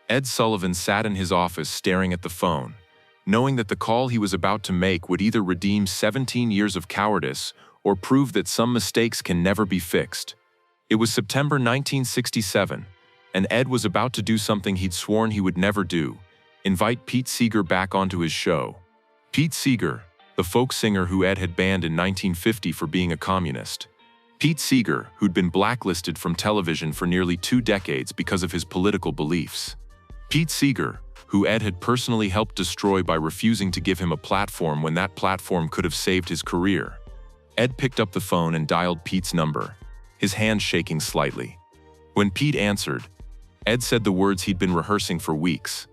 Ed Sullivan sat in his office staring at the phone, knowing that the call he was about to make would either redeem 17 years of cowardice or prove that some mistakes can never be fixed. It was September 1967, and Ed was about to do something he'd sworn he would never do: invite Pete Seeger back onto his show. Pete Seeger, the folk singer who Ed had banned in 1950 for being a communist. Pete Seeger, who'd been blacklisted from television for nearly 2 decades because of his political beliefs. Pete Seeger, who Ed had personally helped destroy by refusing to give him a platform when that platform could have saved his career. Ed picked up the phone and dialed Pete's number, his hand shaking slightly. When Pete answered, Ed said the words he'd been rehearsing for weeks.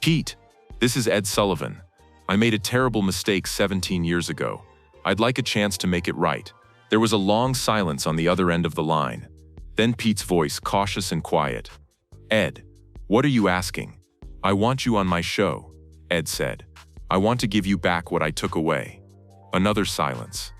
"Pete, this is Ed Sullivan. I made a terrible mistake 17 years ago. I'd like a chance to make it right." There was a long silence on the other end of the line. Then Pete's voice, cautious and quiet. "Ed, what are you asking?" "I want you on my show," Ed said. "I want to give you back what I took away." Another silence.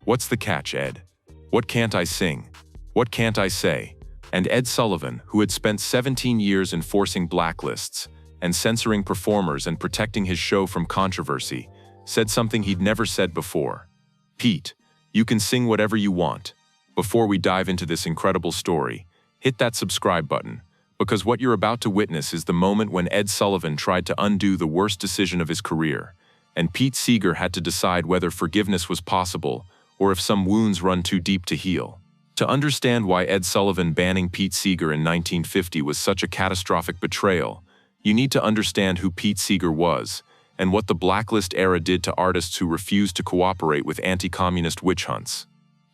"What's the catch, Ed? What can't I sing? What can't I say?" And Ed Sullivan, who had spent 17 years enforcing blacklists and censoring performers and protecting his show from controversy, said something he'd never said before. "Pete, you can sing whatever you want. Before we dive into this incredible story, hit that subscribe button, because what you're about to witness is the moment when Ed Sullivan tried to undo the worst decision of his career, and Pete Seeger had to decide whether forgiveness was possible or if some wounds run too deep to heal. To understand why Ed Sullivan banning Pete Seeger in 1950 was such a catastrophic betrayal, you need to understand who Pete Seeger was and what the Blacklist era did to artists who refused to cooperate with anti-communist witch hunts.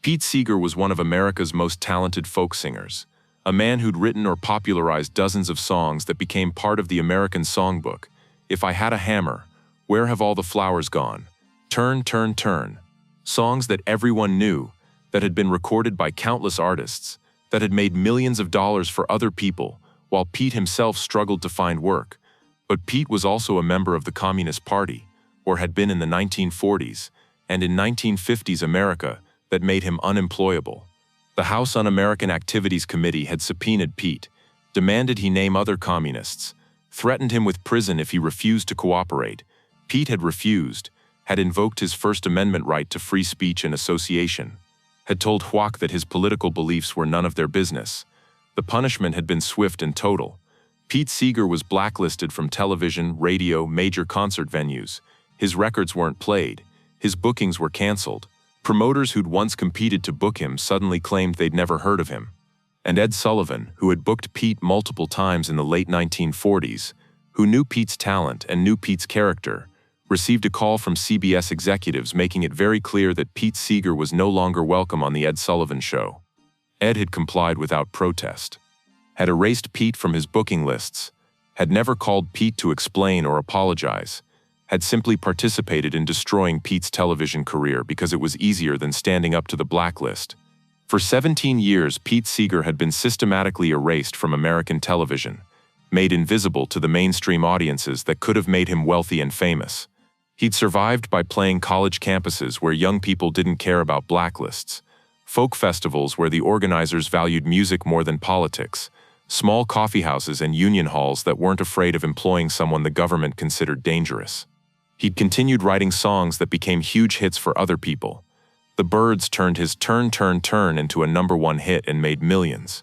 Pete Seeger was one of America's most talented folk singers, a man who'd written or popularized dozens of songs that became part of the American songbook. "If I Had a Hammer," "Where Have All the Flowers Gone," "Turn, Turn, Turn," songs that everyone knew, that had been recorded by countless artists, that had made millions of dollars for other people, while Pete himself struggled to find work. But Pete was also a member of the Communist Party, or had been in the 1940s, and in 1950s America, that made him unemployable. The House Un-American Activities Committee had subpoenaed Pete, demanded he name other communists, threatened him with prison if he refused to cooperate. Pete had refused, had invoked his First Amendment right to free speech and association, had told Hwak that his political beliefs were none of their business. The punishment had been swift and total. Pete Seeger was blacklisted from television, radio, major concert venues. His records weren't played. His bookings were canceled. Promoters who'd once competed to book him suddenly claimed they'd never heard of him. And Ed Sullivan, who had booked Pete multiple times in the late 1940s, who knew Pete's talent and knew Pete's character, received a call from CBS executives making it very clear that Pete Seeger was no longer welcome on the Ed Sullivan Show. Ed had complied without protest, had erased Pete from his booking lists, had never called Pete to explain or apologize, had simply participated in destroying Pete's television career because it was easier than standing up to the blacklist. For 17 years, Pete Seeger had been systematically erased from American television, made invisible to the mainstream audiences that could have made him wealthy and famous. He'd survived by playing college campuses where young people didn't care about blacklists, folk festivals where the organizers valued music more than politics, small coffeehouses and union halls that weren't afraid of employing someone the government considered dangerous. He'd continued writing songs that became huge hits for other people. The Byrds turned his Turn, Turn, Turn into a #1 hit and made millions.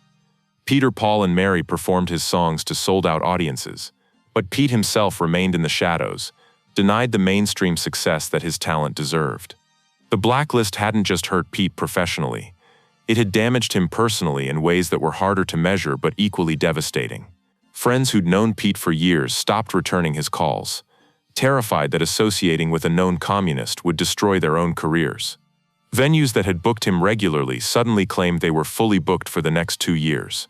Peter, Paul, and Mary performed his songs to sold-out audiences. But Pete himself remained in the shadows, denied the mainstream success that his talent deserved. The blacklist hadn't just hurt Pete professionally. It had damaged him personally in ways that were harder to measure but equally devastating. Friends who'd known Pete for years stopped returning his calls, terrified that associating with a known communist would destroy their own careers. Venues that had booked him regularly suddenly claimed they were fully booked for the next 2 years.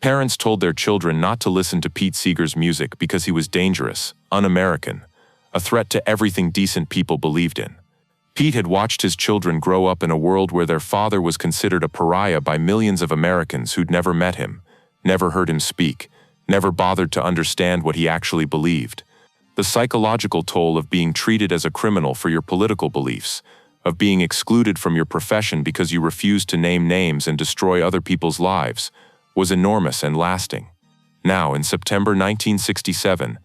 Parents told their children not to listen to Pete Seeger's music because he was dangerous, un-American, a threat to everything decent people believed in. Pete had watched his children grow up in a world where their father was considered a pariah by millions of Americans who'd never met him, never heard him speak, never bothered to understand what he actually believed. The psychological toll of being treated as a criminal for your political beliefs, of being excluded from your profession because you refused to name names and destroy other people's lives, was enormous and lasting. Now, in September 1967,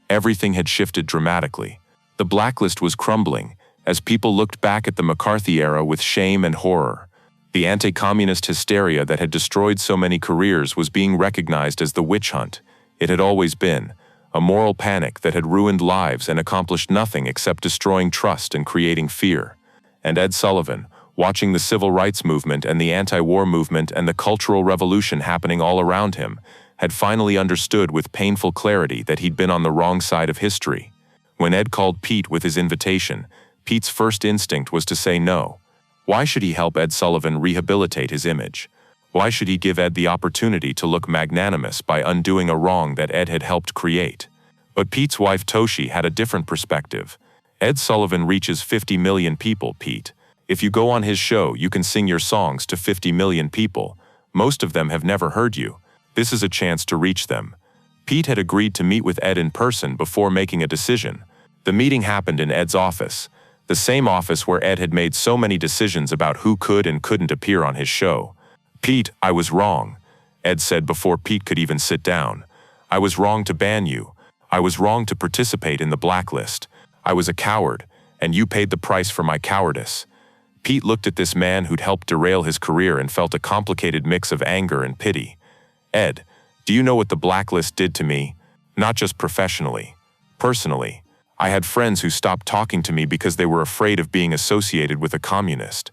everything had shifted dramatically. The Blacklist was crumbling, as people looked back at the McCarthy era with shame and horror. The anti-communist hysteria that had destroyed so many careers was being recognized as the witch hunt it had always been, a moral panic that had ruined lives and accomplished nothing except destroying trust and creating fear. And Ed Sullivan, watching the civil rights movement and the anti-war movement and the cultural revolution happening all around him, had finally understood with painful clarity that he'd been on the wrong side of history. When Ed called Pete with his invitation, Pete's first instinct was to say no. Why should he help Ed Sullivan rehabilitate his image? Why should he give Ed the opportunity to look magnanimous by undoing a wrong that Ed had helped create? But Pete's wife Toshi had a different perspective. Ed Sullivan reaches 50 million people, Pete. If you go on his show, you can sing your songs to 50 million people. Most of them have never heard you. This is a chance to reach them. Pete had agreed to meet with Ed in person before making a decision. The meeting happened in Ed's office, the same office where Ed had made so many decisions about who could and couldn't appear on his show. "Pete, I was wrong," Ed said before Pete could even sit down. "I was wrong to ban you. I was wrong to participate in the Blacklist. I was a coward, and you paid the price for my cowardice." Pete looked at this man who'd helped derail his career and felt a complicated mix of anger and pity. "Ed, do you know what the Blacklist did to me? Not just professionally. Personally. I had friends who stopped talking to me because they were afraid of being associated with a communist.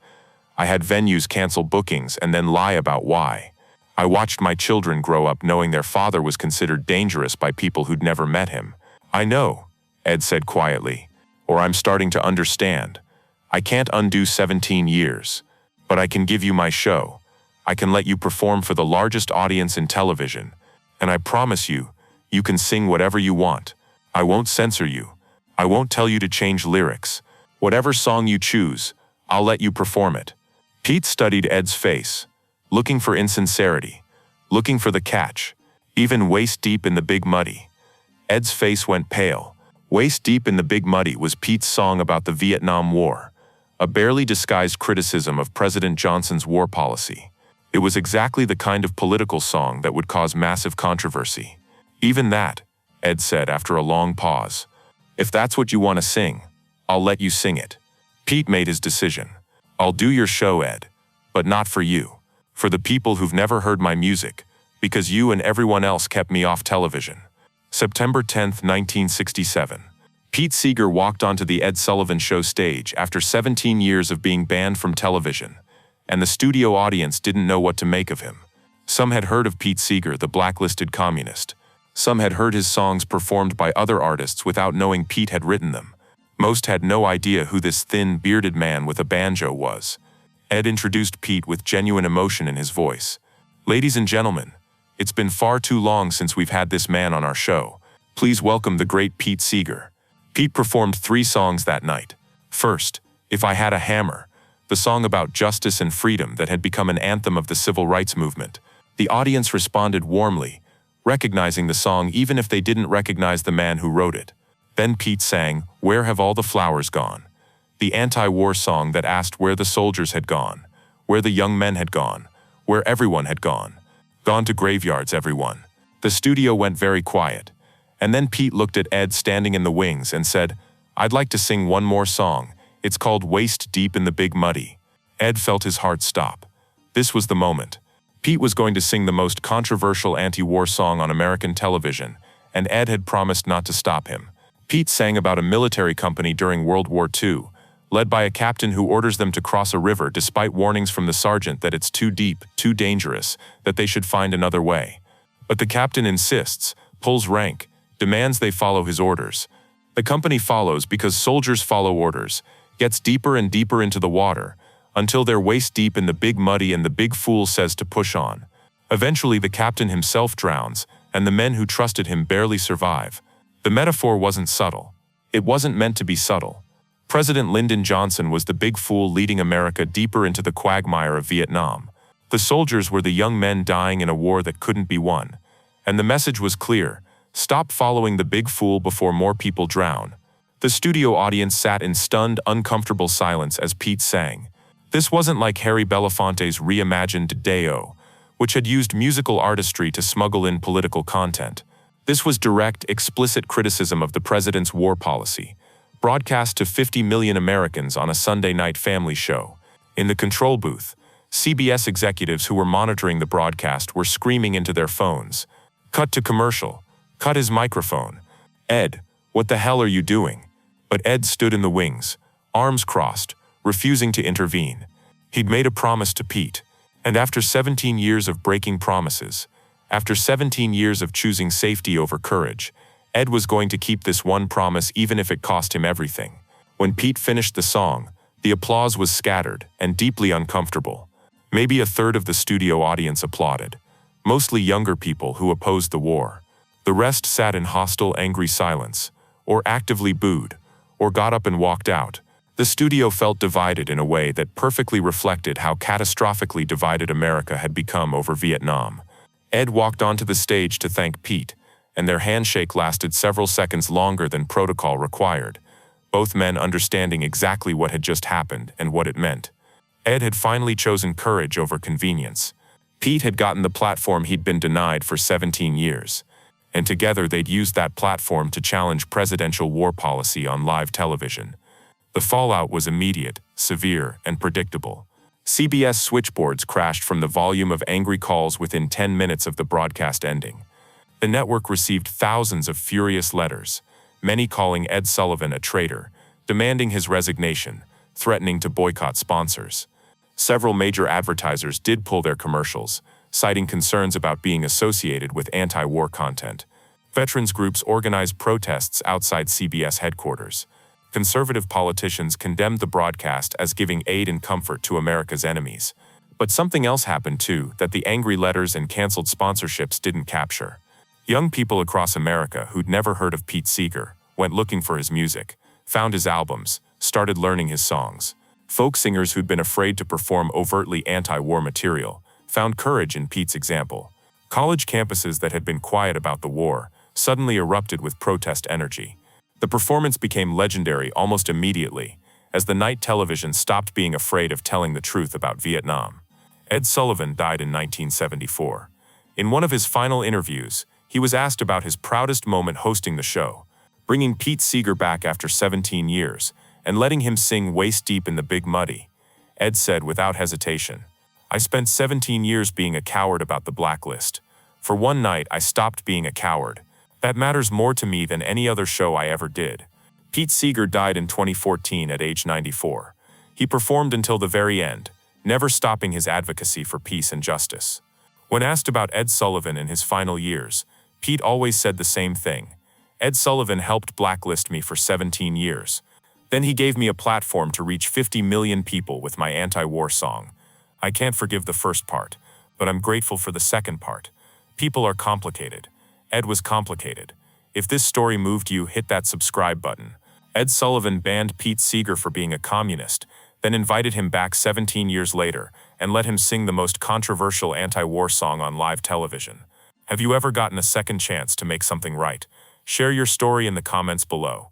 I had venues cancel bookings and then lie about why. I watched my children grow up knowing their father was considered dangerous by people who'd never met him." "I know," Ed said quietly, "or I'm starting to understand. I can't undo 17 years. But I can give you my show. I can let you perform for the largest audience in television. And I promise you, you can sing whatever you want. I won't censor you. I won't tell you to change lyrics. Whatever song you choose, I'll let you perform it." Pete studied Ed's face, looking for insincerity, looking for the catch, even waist deep in the Big Muddy. Ed's face went pale. Waist Deep in the Big Muddy was Pete's song about the Vietnam War, a barely disguised criticism of President Johnson's war policy. It was exactly the kind of political song that would cause massive controversy. "Even that," Ed said after a long pause. "If that's what you want to sing, I'll let you sing it." Pete made his decision. "I'll do your show, Ed, but not for you. For the people who've never heard my music, because you and everyone else kept me off television." September 10, 1967. Pete Seeger walked onto the Ed Sullivan Show stage after 17 years of being banned from television, and the studio audience didn't know what to make of him. Some had heard of Pete Seeger, the blacklisted communist. Some had heard his songs performed by other artists without knowing Pete had written them. Most had no idea who this thin, bearded man with a banjo was. Ed introduced Pete with genuine emotion in his voice. "Ladies and gentlemen, it's been far too long since we've had this man on our show. Please welcome the great Pete Seeger." Pete performed 3 songs that night. First, "If I Had a Hammer," the song about justice and freedom that had become an anthem of the civil rights movement. The audience responded warmly, recognizing the song even if they didn't recognize the man who wrote it. Then Pete sang "Where Have All the Flowers Gone?" the anti-war song that asked where the soldiers had gone, where the young men had gone, where everyone had gone. Gone to graveyards, everyone. The studio went very quiet. And then Pete looked at Ed standing in the wings and said, "I'd like to sing one more song. It's called Waist Deep in the Big Muddy." Ed felt his heart stop. This was the moment. Pete was going to sing the most controversial anti-war song on American television, and Ed had promised not to stop him. Pete sang about a military company during World War II, led by a captain who orders them to cross a river despite warnings from the sergeant that it's too deep, too dangerous, that they should find another way. But the captain insists, pulls rank, demands they follow his orders. The company follows because soldiers follow orders, gets deeper and deeper into the water, until they're waist deep in the Big Muddy and the big fool says to push on. Eventually the captain himself drowns, and the men who trusted him barely survive. The metaphor wasn't subtle. It wasn't meant to be subtle. President Lyndon Johnson was the big fool leading America deeper into the quagmire of Vietnam. The soldiers were the young men dying in a war that couldn't be won. And the message was clear: stop following the big fool before more people drown. The studio audience sat in stunned, uncomfortable silence as Pete sang. This wasn't like Harry Belafonte's reimagined Deo, which had used musical artistry to smuggle in political content. This was direct, explicit criticism of the president's war policy, broadcast to 50 million Americans on a Sunday night family show. In the control booth, CBS executives who were monitoring the broadcast were screaming into their phones, "Cut to commercial. Cut his microphone. Ed, what the hell are you doing?" But Ed stood in the wings, arms crossed, refusing to intervene. He'd made a promise to Pete, and after 17 years of breaking promises, after 17 years of choosing safety over courage, Ed was going to keep this one promise even if it cost him everything. When Pete finished the song, the applause was scattered and deeply uncomfortable. Maybe a third of the studio audience applauded, mostly younger people who opposed the war. The rest sat in hostile, angry silence, or actively booed, or got up and walked out. The studio felt divided in a way that perfectly reflected how catastrophically divided America had become over Vietnam. Ed walked onto the stage to thank Pete, and their handshake lasted several seconds longer than protocol required, both men understanding exactly what had just happened and what it meant. Ed had finally chosen courage over convenience. Pete had gotten the platform he'd been denied for 17 years, and together they'd used that platform to challenge presidential war policy on live television. The fallout was immediate, severe, and predictable. CBS switchboards crashed from the volume of angry calls within 10 minutes of the broadcast ending. The network received thousands of furious letters, many calling Ed Sullivan a traitor, demanding his resignation, threatening to boycott sponsors. Several major advertisers did pull their commercials, citing concerns about being associated with anti-war content. Veterans groups organized protests outside CBS headquarters. Conservative politicians condemned the broadcast as giving aid and comfort to America's enemies. But something else happened too that the angry letters and canceled sponsorships didn't capture. Young people across America who'd never heard of Pete Seeger went looking for his music, found his albums, started learning his songs. Folk singers who'd been afraid to perform overtly anti-war material found courage in Pete's example. College campuses that had been quiet about the war suddenly erupted with protest energy. The performance became legendary almost immediately, as the night television stopped being afraid of telling the truth about Vietnam. Ed Sullivan died in 1974. In one of his final interviews, he was asked about his proudest moment hosting the show, bringing Pete Seeger back after 17 years and letting him sing waist-deep in the Big Muddy. Ed said without hesitation, "I spent 17 years being a coward about the Blacklist. For one night, I stopped being a coward. That matters more to me than any other show I ever did." Pete Seeger died in 2014 at age 94. He performed until the very end, never stopping his advocacy for peace and justice. When asked about Ed Sullivan in his final years, Pete always said the same thing. "Ed Sullivan helped blacklist me for 17 years. Then he gave me a platform to reach 50 million people with my anti-war song. I can't forgive the first part, but I'm grateful for the second part. People are complicated. Ed was complicated. If this story moved you, hit that subscribe button." Ed Sullivan banned Pete Seeger for being a communist, then invited him back 17 years later and let him sing the most controversial anti-war song on live television. Have you ever gotten a second chance to make something right? Share your story in the comments below.